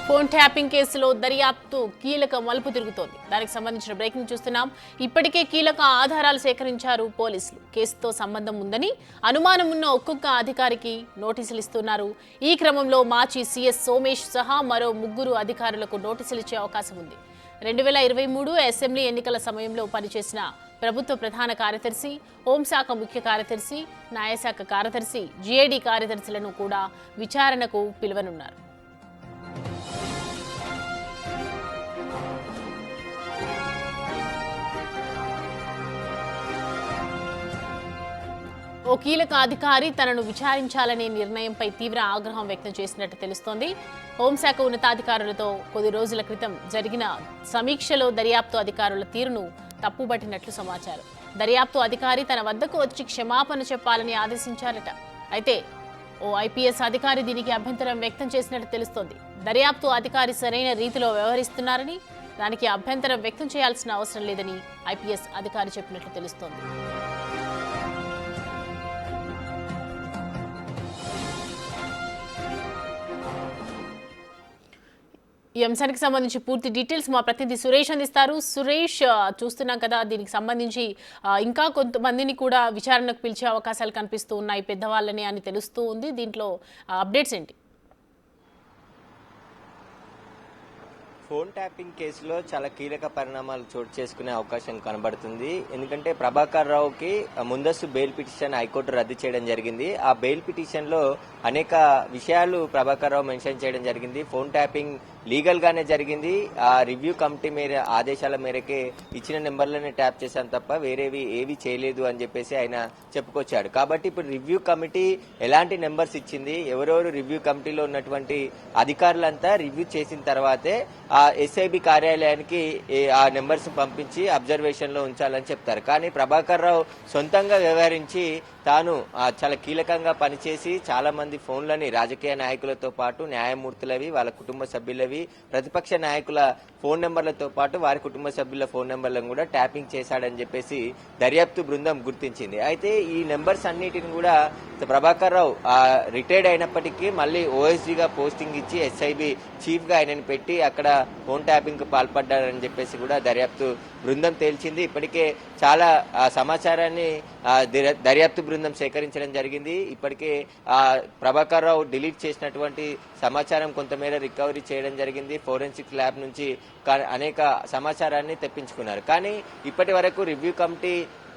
Phone tapping కేసులో దర్యాప్తు కీలక మలుపు తిరుగుతోంది. దానికి సంబంధించిన బ్రేకింగ్ చూస్తున్నాం. ఇప్పటికే కీలక ఆధారాలు సేకరించారు పోలీసులు. కేసుతో సంబంధం ఉందని అనుమానం ఉన్న ఒక్కొక్క అధికారికి నోటీసులు ఇస్తున్నారు. ఈ క్రమంలో మాజీ సీఎస్ సోమేష్ సహా మరో 3 అధికారులకు నోటీసులు ఇచ్చే అవకాశం ఉంది. 2023 అసెంబ్లీ ఎన్నికల సమయంలో పనిచేసిన ప్రభుత్వ ప్రధాన కార్యదర్శి, హోంశాఖ ముఖ్య కార్యదర్శి, న్యాయశాఖ కార్యదర్శి, జీఏడీ కార్యదర్శులను కూడా విచారణకు పిలువనున్నారు. ఓ కీలక అధికారి తనను విచారించాలనే నిర్ణయంపై తీవ్ర ఆగ్రహం వ్యక్తం చేసినట్టు తెలుస్తోంది. హోంశాఖ ఉన్నతాధికారులతో కొద్ది రోజుల క్రితం జరిగిన సమీక్షలో దర్యాప్తు అధికారుల తీరును తప్పుబట్టినట్లు సమాచారం. దర్యాప్తు అధికారి తన వద్దకు వచ్చి క్షమాపణ చెప్పాలని ఆదేశించారట. అయితే ఓ ఐపీఎస్ అధికారి దీనికి అభ్యంతరం వ్యక్తం చేసినట్టు తెలుస్తోంది. దర్యాప్తు అధికారి సరైన రీతిలో వ్యవహరిస్తున్నారని, దానికి అభ్యంతరం వ్యక్తం చేయాల్సిన అవసరం లేదని ఐపీఎస్ అధికారి చెప్పినట్లు తెలుస్తోంది. ఈ అంశానికి సంబంధించి పూర్తి డీటెయిల్స్ మా ప్రతినిధి సురేష్ అందిస్తారు. సురేష్, చూస్తున్నాం కదా, దీనికి సంబంధించి ఇంకా కొంతమందిని కూడా విచారణకు పిలిచే అవకాశాలు కనిపిస్తూ ఉన్నాయి, పెద్దవాళ్ళని అని తెలుస్తూ ఉంది. దీంట్లో అప్డేట్స్ ఏంటి? ఫోన్ ట్యాపింగ్ కేసులో చాలా కీలక పరిణామాలు చోటు చేసుకునే అవకాశం కనబడుతుంది. ఎందుకంటే ప్రభాకర్ రావుకి ముందస్తు బెయిల్ పిటిషన్ హైకోర్టు రద్దు చేయడం జరిగింది. ఆ బెయిల్ పిటిషన్ లో అనేక విషయాలు ప్రభాకర్ రావు మెన్షన్ చేయడం జరిగింది. ఫోన్ ట్యాపింగ్ లీగల్ గానే జరిగింది. ఆ రివ్యూ కమిటీ ఆదేశాల మేరకే ఇచ్చిన నెంబర్లనే ట్యాప్ చేశాను తప్ప వేరేవి ఏవి చేయలేదు అని చెప్పేసి ఆయన చెప్పుకొచ్చాడు. కాబట్టి ఇప్పుడు రివ్యూ కమిటీ ఎలాంటి నెంబర్స్ ఇచ్చింది, ఎవరెవరు రివ్యూ కమిటీలో ఉన్నటువంటి అధికారులంతా రివ్యూ చేసిన తర్వాతే ఆ ఎస్ఐబి కార్యాలయానికి ఆ నెంబర్స్ పంపించి అబ్జర్వేషన్ లో ఉంచాలని చెప్తారు. కానీ ప్రభాకర్ రావు సొంతంగా వ్యవహరించి తాను చాలా కీలకంగా పనిచేసి చాలా మంది ఫోన్లని రాజకీయ నాయకులతో పాటు న్యాయమూర్తులవి, వాళ్ళ కుటుంబ సభ్యులవి, ప్రతిపక్ష నాయకుల ఫోన్ నెంబర్లతో పాటు వారి కుటుంబ సభ్యుల ఫోన్ నెంబర్లను కూడా ట్యాపింగ్ చేశాడని చెప్పేసి దర్యాప్తు బృందం గుర్తించింది. అయితే ఈ నెంబర్స్ అన్నిటిని కూడా ప్రభాకర్ రావు రిటైర్డ్ అయినప్పటికీ మళ్ళీ ఓఎస్డీగా పోస్టింగ్ ఇచ్చి ఎస్ఐబి చీఫ్ గా ఆయనను పెట్టి అక్కడ ఫోన్ ట్యాపింగ్ కు పాల్పడ్డారని చెప్పేసి కూడా దర్యాప్తు బృందం తేల్చింది. ఇప్పటికే చాలా సమాచారాన్ని దర్యాప్తు బృందం సేకరించడం జరిగింది. ఇప్పటికే ప్రభాకర్ రావు డిలీట్ చేసినటువంటి సమాచారం కొంతమేర రికవరీ చేయడం జరిగింది. ఫోరెన్సిక్ ల్యాబ్ నుంచి అనేక సమాచారాన్ని తెప్పించుకున్నారు. కానీ ఇప్పటి వరకు రివ్యూ కమిటీ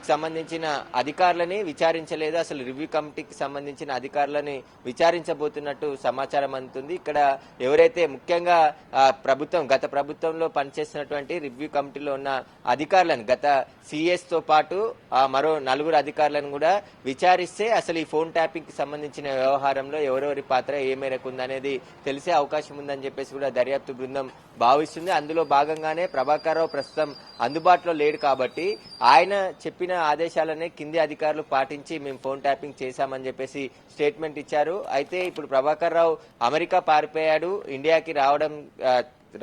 సంబంధించిన అధికారులని విచారించలేదు. అసలు రివ్యూ కమిటీకి సంబంధించిన అధికారులని విచారించబోతున్నట్టు సమాచారం అందుతుంది. ఇక్కడ ఎవరైతే ముఖ్యంగా గత ప్రభుత్వంలో పనిచేస్తున్నటువంటి రివ్యూ కమిటీలో ఉన్న అధికారులను, గత సిఎస్ తో పాటు మరో 4 అధికారులను కూడా విచారిస్తే అసలు ఈ ఫోన్ ట్యాపింగ్ కి సంబంధించిన వ్యవహారంలో ఎవరెవరి పాత్ర ఏ మేరకు ఉందనేది తెలిసే అవకాశం ఉందని చెప్పేసి కూడా దర్యాప్తు బృందం భావిస్తుంది. అందులో భాగంగానే ప్రభాకర్ రావు ప్రస్తుతం అందుబాటులో లేడు కాబట్టి ఆయన చెప్పిన ఆదేశాలనే కింది అధికారులు పాటించి మేము ఫోన్ ట్యాపింగ్ చేశామని చెప్పేసి స్టేట్మెంట్ ఇచ్చారు. అయితే ఇప్పుడు ప్రభాకర్ రావు అమెరికా పారిపోయాడు, ఇండియాకి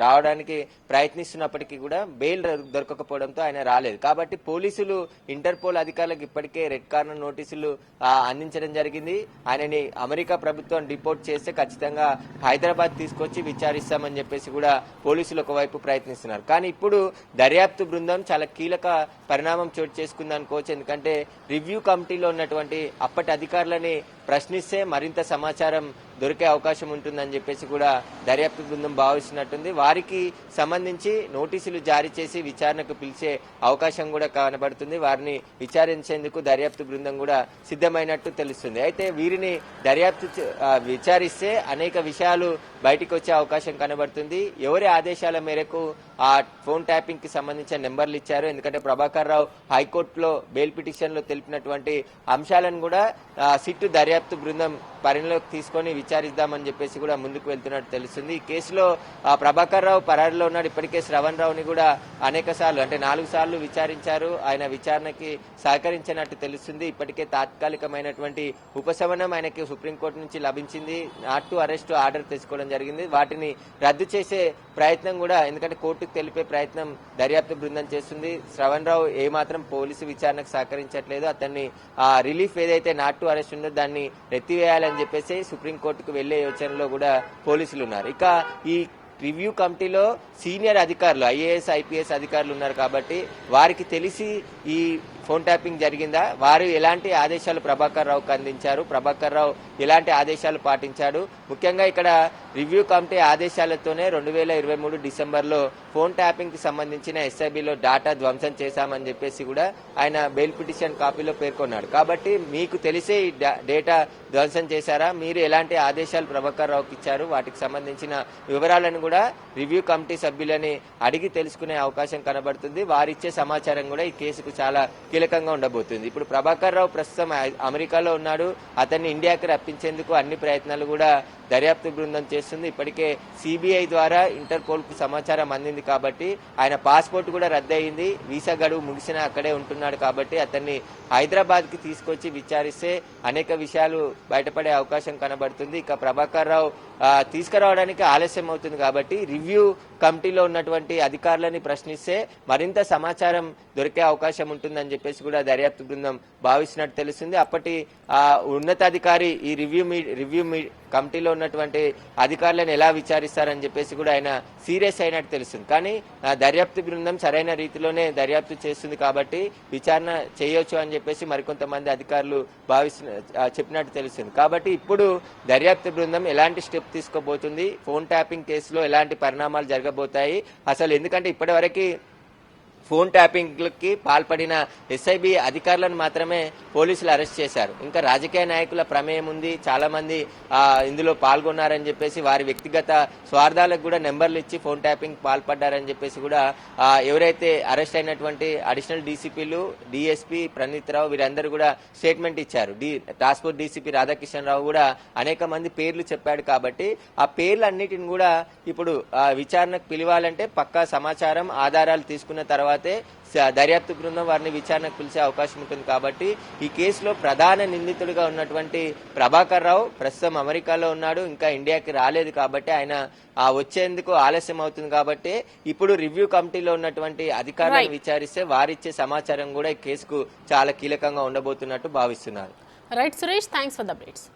రావడానికి ప్రయత్నిస్తున్నప్పటికీ కూడా బెయిల్ దొరకకపోవడంతో ఆయన రాలేదు. కాబట్టి పోలీసులు ఇంటర్పోల్ అధికారులకు ఇప్పటికే రెడ్ కార్నర్ నోటీసులు అందించడం జరిగింది. ఆయనని అమెరికా ప్రభుత్వం డిపోర్ట్ చేస్తే ఖచ్చితంగా హైదరాబాద్ తీసుకొచ్చి విచారిస్తామని చెప్పేసి కూడా పోలీసులు ఒకవైపు ప్రయత్నిస్తున్నారు. కానీ ఇప్పుడు దర్యాప్తు బృందం చాలా కీలక పరిణామం చోటు చేసుకుందనుకోవచ్చు. ఎందుకంటే రివ్యూ కమిటీలో ఉన్నటువంటి అప్పటి అధికారులని ప్రశ్నిస్తే మరింత సమాచారం దొరికే అవకాశం ఉంటుందని చెప్పేసి కూడా దర్యాప్తు బృందం భావిస్తున్నట్టుంది. వారికి సంబంధించి నోటీసులు జారీ చేసి విచారణకు పిలిచే అవకాశం కూడా కనబడుతుంది. వారిని విచారించేందుకు దర్యాప్తు బృందం కూడా సిద్ధమైనట్టు తెలుస్తుంది. అయితే వీరిని దర్యాప్తు విచారిస్తే అనేక విషయాలు బయటికి వచ్చే అవకాశం కనబడుతుంది. ఎవరి ఆదేశాల మేరకు ఆ ఫోన్ ట్యాపింగ్ కి సంబంధించిన నెంబర్లు ఇచ్చారు, ఎందుకంటే ప్రభాకర్ రావు హైకోర్టులో బెయిల్ పిటిషన్ లో తెలిపినటువంటి అంశాలను కూడా సిట్ దర్యాప్తు బృందం పరిణలోకి తీసుకొని విచారిద్దామని చెప్పేసి కూడా ముందుకు వెళ్తున్నట్టు తెలుస్తుంది. ఈ కేసులో ప్రభాకర్ రావు పరారీలో ఉన్నాడు. ఇప్పటికే శ్రవణ్ రావుని కూడా అనేక సార్లు, అంటే 4 సార్లు విచారించారు. ఆయన విచారణకి సహకరించినట్టు తెలుస్తుంది. ఇప్పటికే తాత్కాలికమైనటువంటి ఉపశమనం ఆయనకి సుప్రీంకోర్టు నుంచి లభించింది. నాట్ టు అరెస్ట్ ఆర్డర్ తెచ్చుకోవడం జరిగింది. వాటిని రద్దు చేసే ప్రయత్నం కూడా, ఎందుకంటే కోర్టుకు తెలిపే ప్రయత్నం దర్యాప్తు బృందం చేస్తుంది. శ్రవణ్ రావు ఏమాత్రం పోలీసు విచారణకు సహకరించట్లేదు. అతన్ని రిలీఫ్ ఏదైతే నాట్ టు అరెస్ట్ ఉందో దాన్ని ఎత్తివేయాలని చెప్పేసి సుప్రీంకోర్టుకు వెళ్లే యోచనలో కూడా పోలీసులు ఉన్నారు. ఇక ఈ రివ్యూ కమిటీలో సీనియర్ అధికారులు ఐఏఎస్ ఐపీఎస్ అధికారులు ఉన్నారు కాబట్టి వారికి తెలిసి ఈ ఫోన్ ట్యాపింగ్ జరిగిందా, వారు ఎలాంటి ఆదేశాలు ప్రభాకర్ రావుకు అందించారు, ప్రభాకర్ రావు ఎలాంటి ఆదేశాలు పాటించాడు. ముఖ్యంగా ఇక్కడ రివ్యూ కమిటీ ఆదేశాలతోనే 2023 డిసెంబర్లో ఫోన్ ట్యాపింగ్ కి సంబంధించిన ఎస్ఐబిలో డాటా ధ్వంసం చేశామని చెప్పేసి కూడా ఆయన బెయిల్ పిటిషన్ కాపీలో పేర్కొన్నాడు. కాబట్టి మీకు తెలిసే ఈ డేటా ధ్వంసం చేశారా, మీరు ఎలాంటి ఆదేశాలు ప్రభాకర్ రావుకి ఇచ్చారు, వాటికి సంబంధించిన వివరాలను కూడా రివ్యూ కమిటీ సభ్యులని అడిగి తెలుసుకునే అవకాశం కనబడుతుంది. వారిచ్చే సమాచారం కూడా ఈ కేసుకు చాలా కీలకంగా ఉండబోతుంది. ఇప్పుడు ప్రభాకర్ రావు ప్రస్తుతం అమెరికాలో ఉన్నాడు. అతన్ని ఇండియాకి రప్పించేందుకు అన్ని ప్రయత్నాలు కూడా దర్యాప్తు బృందం చేస్తుంది. ఇప్పటికే సిబిఐ ద్వారా ఇంటర్పోల్ కు సమాచారం అందింది కాబట్టి ఆయన పాస్పోర్ట్ కూడా రద్దయింది. వీసా గడువు ముగిసినా అక్కడే ఉంటున్నాడు కాబట్టి అతన్ని హైదరాబాద్ కి తీసుకొచ్చి విచారిస్తే అనేక విషయాలు బయటపడే అవకాశం కనబడుతుంది. ఇక ప్రభాకర్ రావు తీసుకురావడానికి ఆలస్యం అవుతుంది కాబట్టి రివ్యూ కమిటీలో ఉన్నటువంటి అధికారులని ప్రశ్నిస్తే మరింత సమాచారం దొరికే అవకాశం ఉంటుందని చెప్పేసి కూడా దర్యాప్తు బృందం భావిస్తున్నట్టు తెలుస్తుంది. అప్పటి ఉన్నతాధికారి ఈ రివ్యూ కమిటీలో ఉన్నటువంటి అధికారులను ఎలా విచారిస్తారని చెప్పేసి కూడా ఆయన సీరియస్ అయినట్టు తెలుస్తుంది. కానీ దర్యాప్తు బృందం సరైన రీతిలోనే దర్యాప్తు చేస్తుంది కాబట్టి విచారణ చేయొచ్చు అని చెప్పేసి మరికొంతమంది అధికారులు చెప్పినట్టు తెలుస్తుంది. కాబట్టి ఇప్పుడు దర్యాప్తు బృందం ఎలాంటి స్టెప్ తీసుకోబోతుంది, ఫోన్ ట్యాపింగ్ కేసులో ఎలాంటి పరిణామాలు జరగబోతాయి, అసలు ఎందుకంటే ఇప్పటివరకు ఫోన్ ట్యాపింగ్లకి పాల్పడిన ఎస్ఐబి అధికారులను మాత్రమే పోలీసులు అరెస్ట్ చేశారు. ఇంకా రాజకీయ నాయకుల ప్రమేయం ఉంది, చాలా మంది ఇందులో పాల్గొన్నారని చెప్పేసి వారి వ్యక్తిగత స్వార్థాలకు కూడా నెంబర్లు ఇచ్చి ఫోన్ ట్యాపింగ్ పాల్పడ్డారని చెప్పేసి కూడా ఎవరైతే అరెస్ట్ అయినటువంటి అడిషనల్ డీసీపీలు డిఎస్పీ ప్రణీత్ రావు వీరందరూ కూడా స్టేట్మెంట్ ఇచ్చారు. టాస్క్ ఫోర్స్ డీసీపీ రాధాకిషన్ రావు కూడా అనేక మంది పేర్లు చెప్పాడు కాబట్టి ఆ పేర్లన్నిటిని కూడా ఇప్పుడు విచారణకు పిలవాలంటే పక్కా సమాచారం ఆధారాలు తీసుకున్న తర్వాత దర్యాప్తు బృందం వారిని విచారణకు పిలిచే అవకాశం ఉంటుంది. కాబట్టి ఈ కేసులో ప్రధాన నిందితుడిగా ఉన్నటువంటి ప్రభాకర్ రావు ప్రస్తుతం అమెరికాలో ఉన్నాడు, ఇంకా ఇండియాకి రాలేదు కాబట్టి ఆయన వచ్చేందుకు ఆలస్యం అవుతుంది. కాబట్టి ఇప్పుడు రివ్యూ కమిటీలో ఉన్నటువంటి అధికారులను విచారిస్తే వారిచ్చే సమాచారం కూడా ఈ కేసుకు చాలా కీలకంగా ఉండబోతున్నట్టు భావిస్తున్నారు. Right Suresh, thanks for the updates.